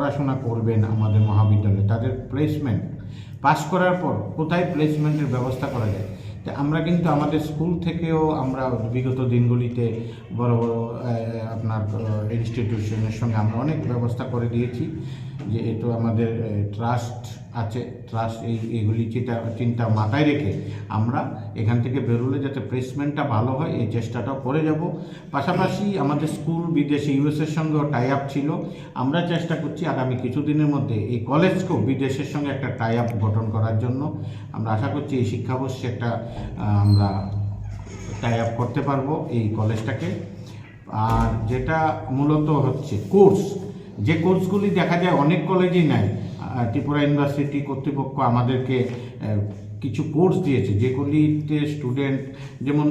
পড়াশোনা করবেন আমাদের মহাবিদ্যালয়ে, তাদের প্লেসমেন্ট পাস করার পর কোথায় প্লেসমেন্টের ব্যবস্থা করা যায়। তো আমরা কিন্তু আমাদের স্কুল থেকেও আমরা বিগত দিনগুলিতে বড় বড় আপনার ইনস্টিটিউশনের সঙ্গে আমরা অনেক ব্যবস্থা করে দিয়েছি, যে এতো আমাদের ট্রাস্ট আছে, ট্রাস্ট এইগুলি চিন্তা মাথায় রেখে আমরা এখান থেকে বেরোলে যাতে প্লেসমেন্টটা ভালো হয় এই চেষ্টাটাও করে যাব। পাশাপাশি আমাদের স্কুল বিদেশে ইউএসের সঙ্গেও টাই আপ ছিল, আমরা চেষ্টা করছি আগামী কিছুদিনের মধ্যে এই কলেজকেও বিদেশের সঙ্গে একটা টাই আপ গঠন করার জন্য। আমরা আশা করছি এই শিক্ষাবর্ষে একটা আমরা টাই আপ করতে পারবো এই কলেজটাকে। আর যেটা মূলত হচ্ছে কোর্স, যে কোর্সগুলি দেখা যায় অনেক কলেজেই নাই, ত্রিপুরা ইউনিভার্সিটি কর্তৃপক্ষ আমাদেরকে কিছু কোর্স দিয়েছে যেগুলিতে স্টুডেন্ট যেমন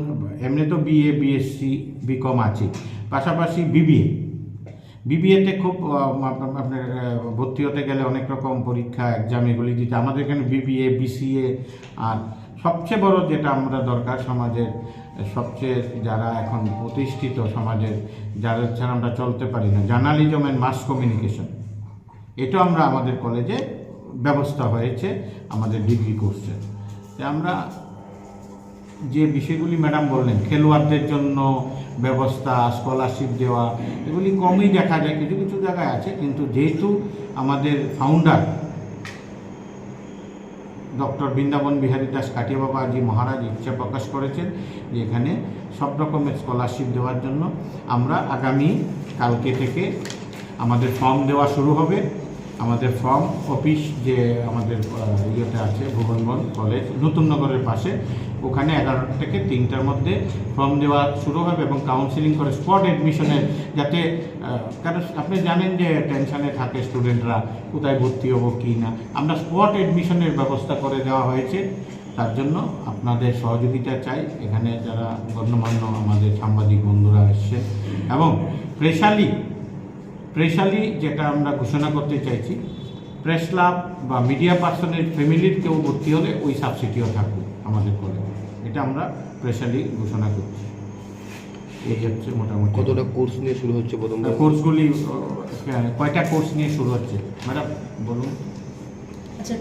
এমনি তো বিএ বিএসসি বিকম আছে, পাশাপাশি বিবিএতে খুব আপনার ভর্তি হতে গেলে অনেক রকম পরীক্ষা এক্সাম এগুলি দিতে, আমাদের এখানে বিবিএ বিসিএ। আর সবচেয়ে বড় যেটা আমরা দরকার সমাজের সবচেয়ে যারা এখন প্রতিষ্ঠিত সমাজের যাদের ছাড়া আমরা চলতে পারি না, জার্নালিজম অ্যান্ড মাস কমিউনিকেশন, এটা আমরা আমাদের কলেজে ব্যবস্থা হয়েছে আমাদের ডিগ্রি কোর্সে। আমরা যে বিষয়গুলি ম্যাডাম বললেন, খেলোয়াড়দের জন্য ব্যবস্থা, স্কলারশিপ দেওয়া, এগুলি কমই দেখা যায়, কিছু কিছু জায়গায় আছে, কিন্তু যেহেতু আমাদের ফাউন্ডার ডক্টর বৃন্দাবন বিহারী দাস কাটিয়া বাবাজি মহারাজ ইচ্ছা প্রকাশ করেছেন যে এখানে সব রকমের স্কলারশিপ দেওয়ার জন্য আমরা আগামী কালকে থেকে আমাদের ফর্ম দেওয়া শুরু হবে। আমাদের ফর্ম অফিস যে আমাদের ইয়েতে আছে ভুবনগঞ্জ কলেজ নতুন নগরের পাশে, ওখানে 11টা থেকে 3টার মধ্যে ফর্ম দেওয়া শুরু হবে এবং কাউন্সিলিং করে স্পট অ্যাডমিশনের, যাতে কারণ আপনি জানেন যে টেনশানে থাকে স্টুডেন্টরা কোথায় ভর্তি হবো কি না, আমরা স্পট অ্যাডমিশনের ব্যবস্থা করে দেওয়া হয়েছে। তার জন্য আপনাদের সহযোগিতা চাই, এখানে যারা গণ্যমান্য আমাদের সাংবাদিক বন্ধুরা এসছেন, এবং স্পেশালি যেটা আমরা ঘোষণা করতে চাইছি, প্রেস ক্লাব বা মিডিয়া পার্সনের ফ্যামিলির কেউ ভর্তি হলে ওই সাবসিডিও থাকবে আমাদের কলেজে, এটা আমরা স্পেশালি ঘোষণা করছি। এই হচ্ছে মোটামুটি। কতটা কোর্স নিয়ে শুরু হচ্ছে প্রথম? কোর্সগুলি কয়টা কোর্স নিয়ে শুরু হচ্ছে ম্যাডাম বলুন। আচ্ছা।